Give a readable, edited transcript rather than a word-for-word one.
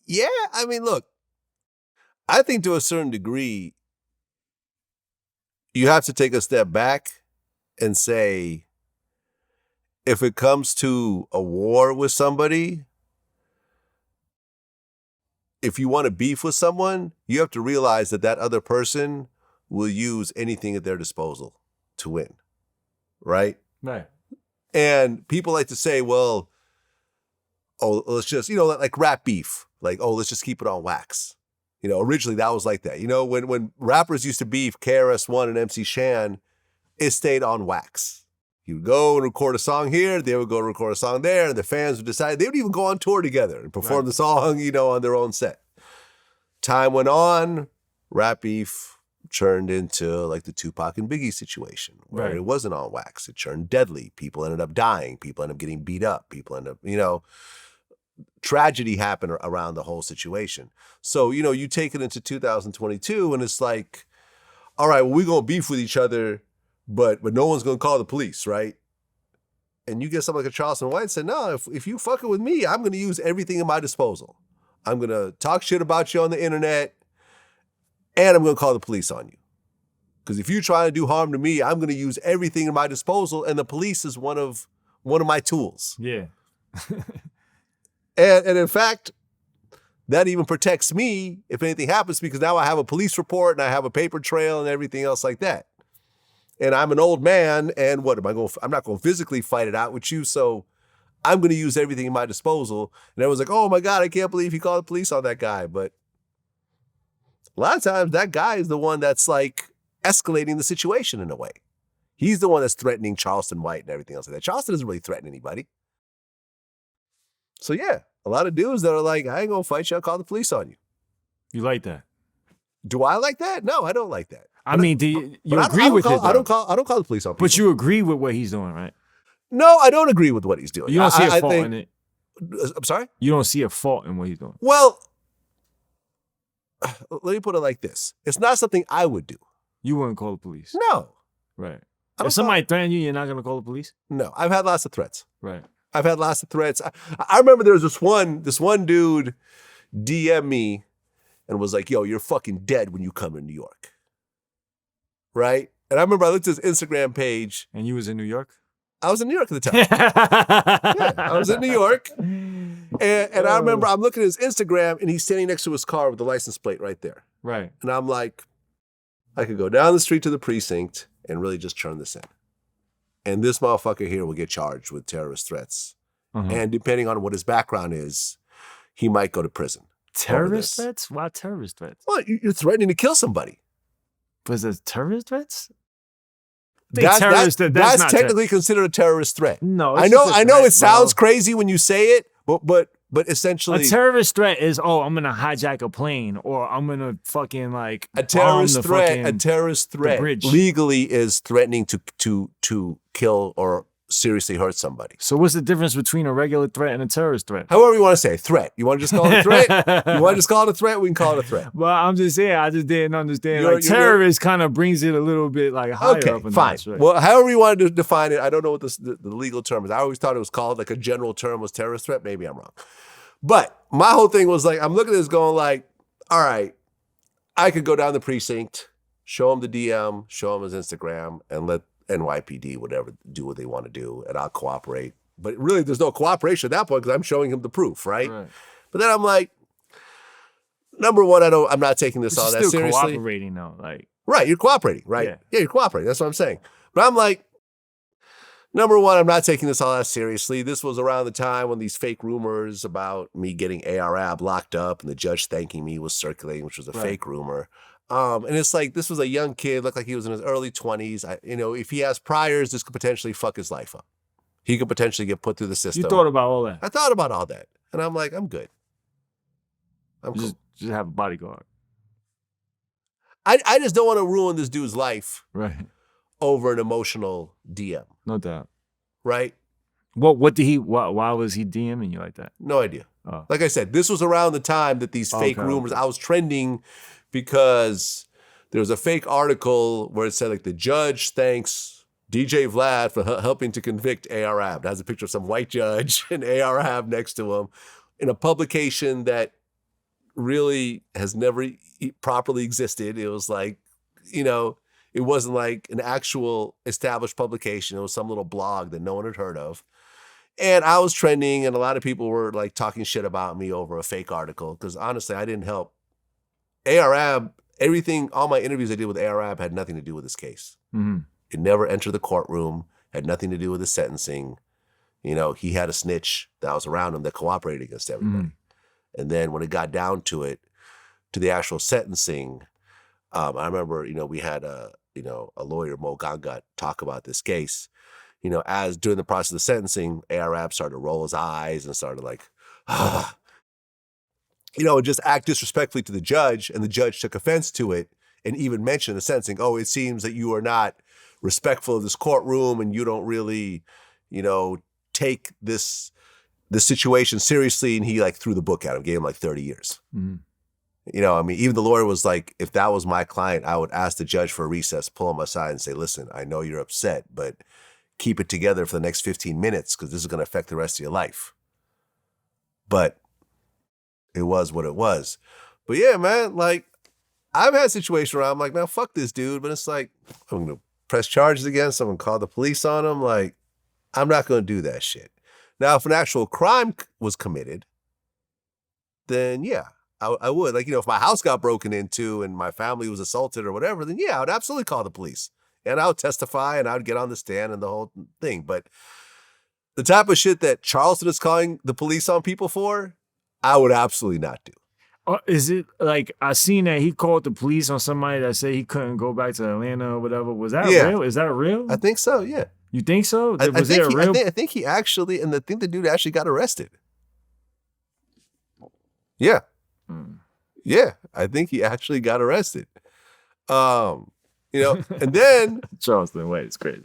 Yeah, I mean, look, I think to a certain degree, you have to take a step back and say, if it comes to a war with somebody, if you want to beef with someone, you have to realize that that other person will use anything at their disposal to win, right? Right. And people like to say, well, oh, let's just, like rap beef. Like, oh, let's just keep it on wax. Originally that was like that. When rappers used to beef, KRS-One and MC Shan, it stayed on wax. You would go and record a song here, they would go record a song there, and the fans would decide, they would even go on tour together and perform the song, on their own set. Time went on, rap beef turned into like the Tupac and Biggie situation, where it wasn't on wax. It turned deadly. People ended up dying. People ended up getting beat up. People ended up, tragedy happened around the whole situation. So, you take it into 2022 and it's like, all right, well, we're going to beef with each other, but no one's going to call the police, right? And you get something like a Charleston White and say, no, if you fucking with me, I'm going to use everything at my disposal. I'm going to talk shit about you on the internet, and I'm going to call the police on you. Because if you try to do harm to me, I'm going to use everything at my disposal, and the police is one of my tools. Yeah. And in fact, that even protects me if anything happens, because now I have a police report and I have a paper trail and everything else like that. And I'm an old man, and what am I going? I'm not going to physically fight it out with you, so I'm going to use everything at my disposal. And everyone's like, "Oh my God, I can't believe he called the police on that guy." But a lot of times, that guy is the one that's like escalating the situation in a way. He's the one that's threatening Charleston White and everything else like that. Charleston doesn't really threaten anybody. So yeah, a lot of dudes that are like, I ain't gonna fight you, I'll call the police on you. You like that? Do I like that? No, I don't like that. I mean, do you agree with it? I don't call the police on people. But you agree with what he's doing, right? No, I don't agree with what he's doing. You don't see a fault in it? I'm sorry? You don't see a fault in what he's doing? Well, let me put it like this. It's not something I would do. You wouldn't call the police? No. Right. If somebody threatened you, you're not going to call the police? No. I've had lots of threats. Right. I've had lots of threats. I remember there was this one dude DM me and was like, yo, you're fucking dead when you come to New York. Right? And I remember I looked at his Instagram page. And you was in New York? I was in New York at the time. Yeah, I was in New York. And I remember I'm looking at his Instagram and he's standing next to his car with the license plate right there. Right. And I'm like, I could go down the street to the precinct and really just turn this in. And this motherfucker here will get charged with terrorist threats. Uh-huh. And depending on what his background is, he might go to prison. Terrorist threats? Why terrorist threats? Well, you're threatening to kill somebody. Was it terrorist threats? That's technically considered a terrorist threat. No, I know it sounds crazy when you say it, but essentially a terrorist threat is, I'm gonna hijack a plane, or I'm gonna fucking like a terrorist threat legally is threatening to kill or seriously hurt somebody. So what's the difference between a regular threat and a terrorist threat? However you want to say threat. You want to just call it a threat? You want to just call it a threat? We can call it a threat. Well, I'm just saying, I just didn't understand. Terrorist kind of brings it a little bit like higher up. Okay, fine. Right? Well, however you want to define it, I don't know what the legal term is. I always thought it was called like a general term was terrorist threat. Maybe I'm wrong. But my whole thing was like, I'm looking at this going like, all right, I could go down the precinct, show him the DM, show him his Instagram, and let NYPD, whatever, do what they want to do, and I'll cooperate. But really, there's no cooperation at that point because I'm showing him the proof, right? But then I'm like, number one, I'm not taking this all that seriously. You're still cooperating though, like. Right, you're cooperating, right? Yeah, you're cooperating. That's what I'm saying. But I'm like, number one, I'm not taking this all that seriously. This was around the time when these fake rumors about me getting ARAB locked up and the judge thanking me was circulating, which was a fake rumor. And it's like, this was a young kid, looked like he was in his early 20s. If he has priors, this could potentially fuck his life up. He could potentially get put through the system. You thought about all that? I thought about all that. And I'm like, I'm good. Just have a bodyguard. I just don't want to ruin this dude's life over an emotional DM. No doubt. Right? What did he, why was he DMing you like that? No idea. Like I said, this was around the time that these fake rumors, I was trending because there was a fake article where it said like the judge thanks DJ Vlad for helping to convict ARAB. It has a picture of some white judge and ARAB next to him in a publication that really has never properly existed. It was like, it wasn't like an actual established publication. It was some little blog that no one had heard of. And I was trending, and a lot of people were like talking shit about me over a fake article. Because honestly, I didn't help. ARAB, everything, all my interviews I did with ARAB had nothing to do with this case. Mm-hmm. It never entered the courtroom, had nothing to do with the sentencing. He had a snitch that was around him that cooperated against everybody. Mm-hmm. And then when it got down to it, to the actual sentencing, I remember, we had a lawyer, Mo Gangat, talk about this case. As during the process of the sentencing, ARAB started to roll his eyes and started like, just act disrespectfully to the judge, and the judge took offense to it and even mentioned in the sentencing, it seems that you are not respectful of this courtroom and you don't really, take this situation seriously. And he like threw the book at him, gave him like 30 years. Mm-hmm. Even the lawyer was like, if that was my client, I would ask the judge for a recess, pull him aside and say, listen, I know you're upset, but keep it together for the next 15 minutes because this is going to affect the rest of your life. But it was what it was. But yeah, man, like I've had situations where I'm like, man, fuck this dude. But it's like, I'm going to press charges against him and call the police on him. Like, I'm not going to do that shit. Now, if an actual crime was committed, then yeah. I would. Like, if my house got broken into and my family was assaulted or whatever, then yeah, I would absolutely call the police. And I would testify and I would get on the stand and the whole thing. But the type of shit that Charleston is calling the police on people for, I would absolutely not do. Is it like, I seen that he called the police on somebody that said he couldn't go back to Atlanta or whatever. Was that real? Is that real? I think so, yeah. You think so? I think he actually, and I think the dude actually got arrested. Yeah. Yeah, I think he actually got arrested. And then Charleston White is crazy.